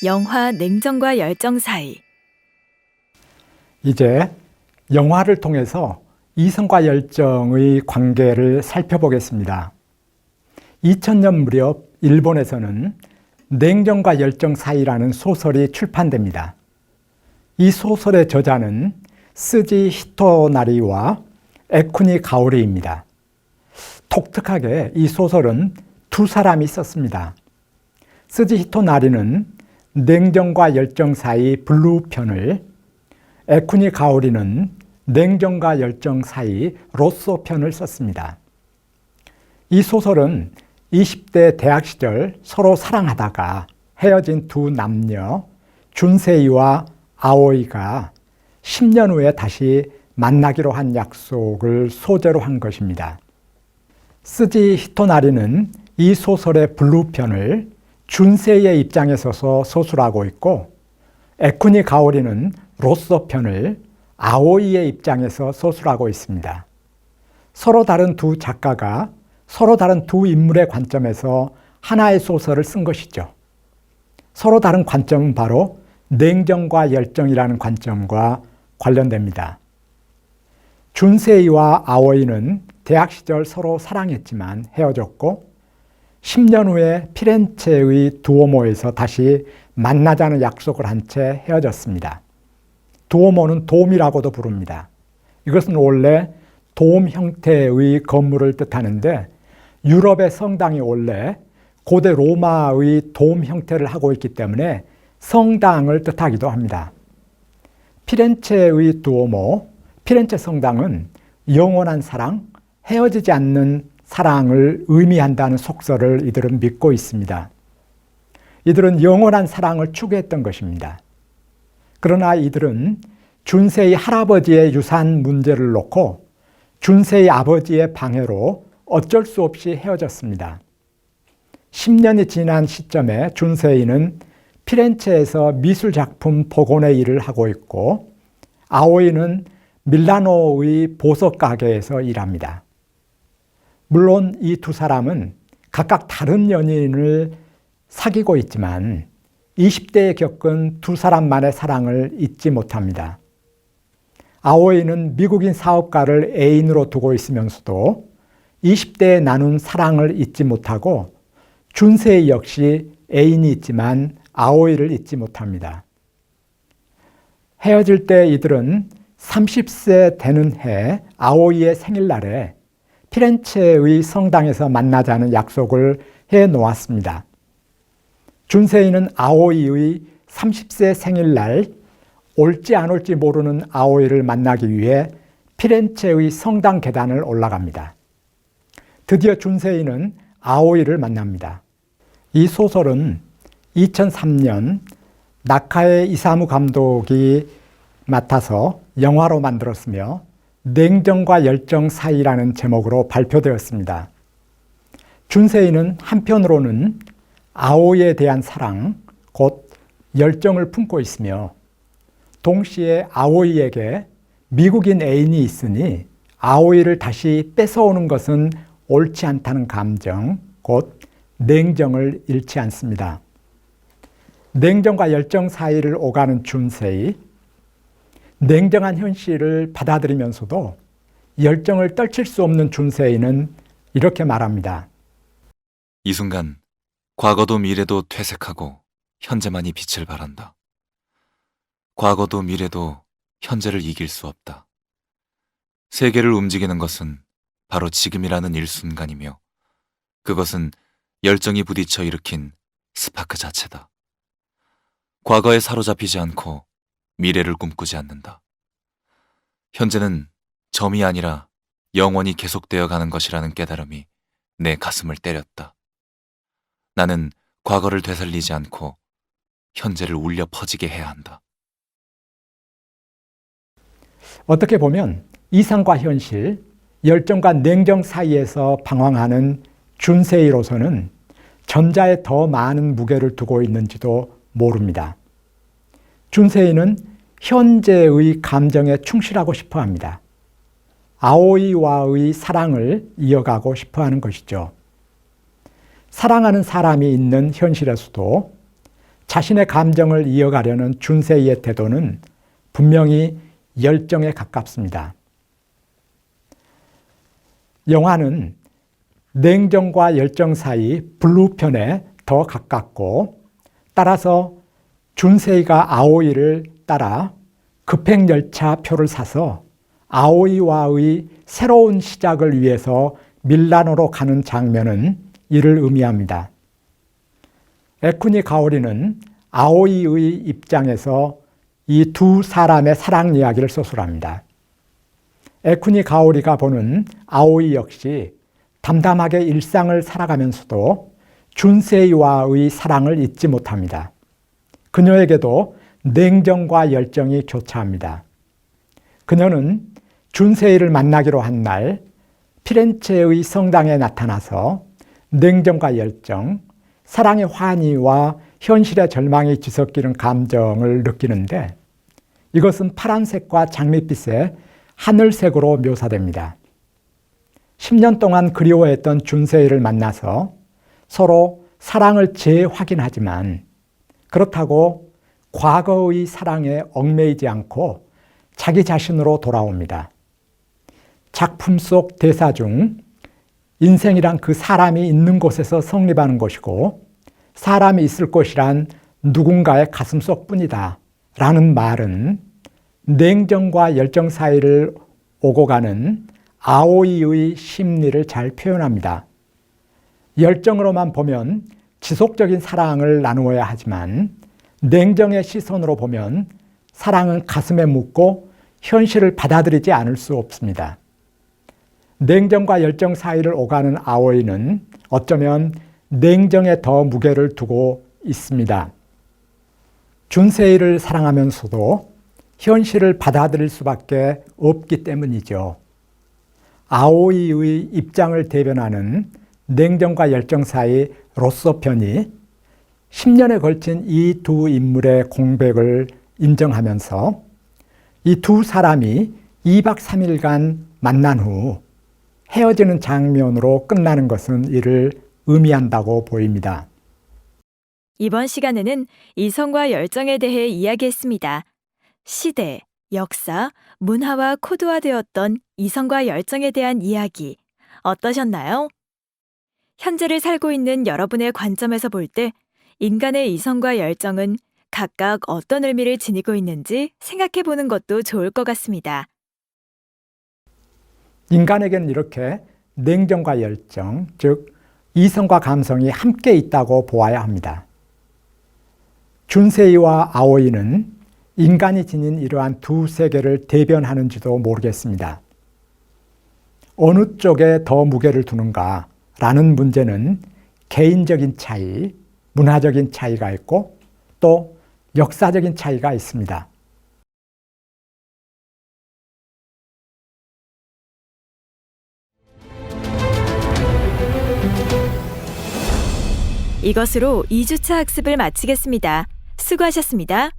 영화 냉정과 열정 사이. 이제 영화를 통해서 이성과 열정의 관계를 살펴보겠습니다. 2000년 무렵 일본에서는 냉정과 열정 사이라는 소설이 출판됩니다. 이 소설의 저자는 스지 히토나리와 에쿠니 가오리입니다. 독특하게 이 소설은 두 사람이 썼습니다. 스지 히토나리는 냉정과 열정 사이 블루 편을, 에쿠니 가오리는 냉정과 열정 사이 로쏘 편을 썼습니다. 이 소설은 20대 대학 시절 서로 사랑하다가 헤어진 두 남녀 준세이와 아오이가 10년 후에 다시 만나기로 한 약속을 소재로 한 것입니다. 스지 히토나리는 이 소설의 블루 편을 준세이의 입장에 서서 서술하고 있고, 에쿠니 가오리는 로쏘 편을 아오이의 입장에서 서술하고 있습니다. 서로 다른 두 작가가 서로 다른 두 인물의 관점에서 하나의 소설을 쓴 것이죠. 서로 다른 관점은 바로 냉정과 열정이라는 관점과 관련됩니다. 준세이와 아오이는 대학 시절 서로 사랑했지만 헤어졌고 10년 후에 피렌체의 두오모에서 다시 만나자는 약속을 한 채 헤어졌습니다. 두오모는 돔이라고도 부릅니다. 이것은 원래 돔 형태의 건물을 뜻하는데, 유럽의 성당이 원래 고대 로마의 돔 형태를 하고 있기 때문에 성당을 뜻하기도 합니다. 피렌체의 두오모, 피렌체 성당은 영원한 사랑, 헤어지지 않는 사랑을 의미한다는 속설을 이들은 믿고 있습니다. 이들은 영원한 사랑을 추구했던 것입니다. 그러나 이들은 준세이 할아버지의 유산 문제를 놓고 준세이 아버지의 방해로 어쩔 수 없이 헤어졌습니다. 10년이 지난 시점에 준세이는 피렌체에서 미술작품 복원의 일을 하고 있고, 아오이는 밀라노의 보석 가게에서 일합니다. 물론 이 두 사람은 각각 다른 연인을 사귀고 있지만 20대에 겪은 두 사람만의 사랑을 잊지 못합니다. 아오이는 미국인 사업가를 애인으로 두고 있으면서도 20대에 나눈 사랑을 잊지 못하고, 준세이 역시 애인이 있지만 아오이를 잊지 못합니다. 헤어질 때 이들은 30세 되는 해 아오이의 생일날에 피렌체의 성당에서 만나자는 약속을 해 놓았습니다. 준세이는 아오이의 30세 생일날 올지 안 올지 모르는 아오이를 만나기 위해 피렌체의 성당 계단을 올라갑니다. 드디어 준세이는 아오이를 만납니다. 이 소설은 2003년 나카에 이사무 감독이 맡아서 영화로 만들었으며 냉정과 열정 사이라는 제목으로 발표되었습니다. 준세이는 한편으로는 아오이에 대한 사랑, 곧 열정을 품고 있으며, 동시에 아오이에게 미국인 애인이 있으니 아오이를 다시 뺏어오는 것은 옳지 않다는 감정, 곧 냉정을 잃지 않습니다. 냉정과 열정 사이를 오가는 준세이, 냉정한 현실을 받아들이면서도 열정을 떨칠 수 없는 준세이는 이렇게 말합니다. 이 순간 과거도 미래도 퇴색하고 현재만이 빛을 발한다. 과거도 미래도 현재를 이길 수 없다. 세계를 움직이는 것은 바로 지금이라는 일순간이며, 그것은 열정이 부딪혀 일으킨 스파크 자체다. 과거에 사로잡히지 않고 미래를 꿈꾸지 않는다. 현재는 점이 아니라 영원히 계속되어 가는 것이라는 깨달음이 내 가슴을 때렸다. 나는 과거를 되살리지 않고 현재를 울려 퍼지게 해야 한다. 어떻게 보면 이상과 현실, 열정과 냉정 사이에서 방황하는 준세이로서는 전자에 더 많은 무게를 두고 있는지도 모릅니다. 준세이는 현재의 감정에 충실하고 싶어 합니다. 아오이와의 사랑을 이어가고 싶어 하는 것이죠. 사랑하는 사람이 있는 현실에서도 자신의 감정을 이어가려는 준세이의 태도는 분명히 열정에 가깝습니다. 영화는 냉정과 열정 사이 블루편에 더 가깝고, 따라서 준세이가 아오이를 따라 급행열차 표를 사서 아오이와의 새로운 시작을 위해서 밀라노로 가는 장면은 이를 의미합니다. 에쿠니 가오리는 아오이의 입장에서 이 두 사람의 사랑 이야기를 소설합니다. 에쿠니 가오리가 보는 아오이 역시 담담하게 일상을 살아가면서도 준세이와의 사랑을 잊지 못합니다. 그녀에게도 냉정과 열정이 교차합니다. 그녀는 준세이를 만나기로 한 날 피렌체의 성당에 나타나서 냉정과 열정, 사랑의 환희와 현실의 절망이 뒤섞이는 감정을 느끼는데, 이것은 파란색과 장밋빛의 하늘색으로 묘사됩니다. 10년 동안 그리워했던 준세이를 만나서 서로 사랑을 재확인하지만, 그렇다고 과거의 사랑에 얽매이지 않고 자기 자신으로 돌아옵니다. 작품 속 대사 중 인생이란 그 사람이 있는 곳에서 성립하는 것이고, 사람이 있을 곳이란 누군가의 가슴속 뿐이다 라는 말은 냉정과 열정 사이를 오고 가는 아오이의 심리를 잘 표현합니다. 열정으로만 보면 지속적인 사랑을 나누어야 하지만, 냉정의 시선으로 보면 사랑은 가슴에 묻고 현실을 받아들이지 않을 수 없습니다. 냉정과 열정 사이를 오가는 아오이는 어쩌면 냉정에 더 무게를 두고 있습니다. 준세이를 사랑하면서도 현실을 받아들일 수밖에 없기 때문이죠. 아오이의 입장을 대변하는 냉정과 열정 사이 로쏘 편이 10년에 걸친 이 두 인물의 공백을 인정하면서 이 두 사람이 2박 3일간 만난 후 헤어지는 장면으로 끝나는 것은 이를 의미한다고 보입니다. 이번 시간에는 이성과 열정에 대해 이야기했습니다. 시대, 역사, 문화와 코드화되었던 이성과 열정에 대한 이야기 어떠셨나요? 현재를 살고 있는 여러분의 관점에서 볼 때 인간의 이성과 열정은 각각 어떤 의미를 지니고 있는지 생각해 보는 것도 좋을 것 같습니다. 인간에게는 이렇게 냉정과 열정, 즉 이성과 감성이 함께 있다고 보아야 합니다. 준세이와 아오이는 인간이 지닌 이러한 두 세계를 대변하는지도 모르겠습니다. 어느 쪽에 더 무게를 두는가 라는 문제는 개인적인 차이, 문화적인 차이가 있고 또 역사적인 차이가 있습니다. 이것으로 2주차 학습을 마치겠습니다. 수고하셨습니다.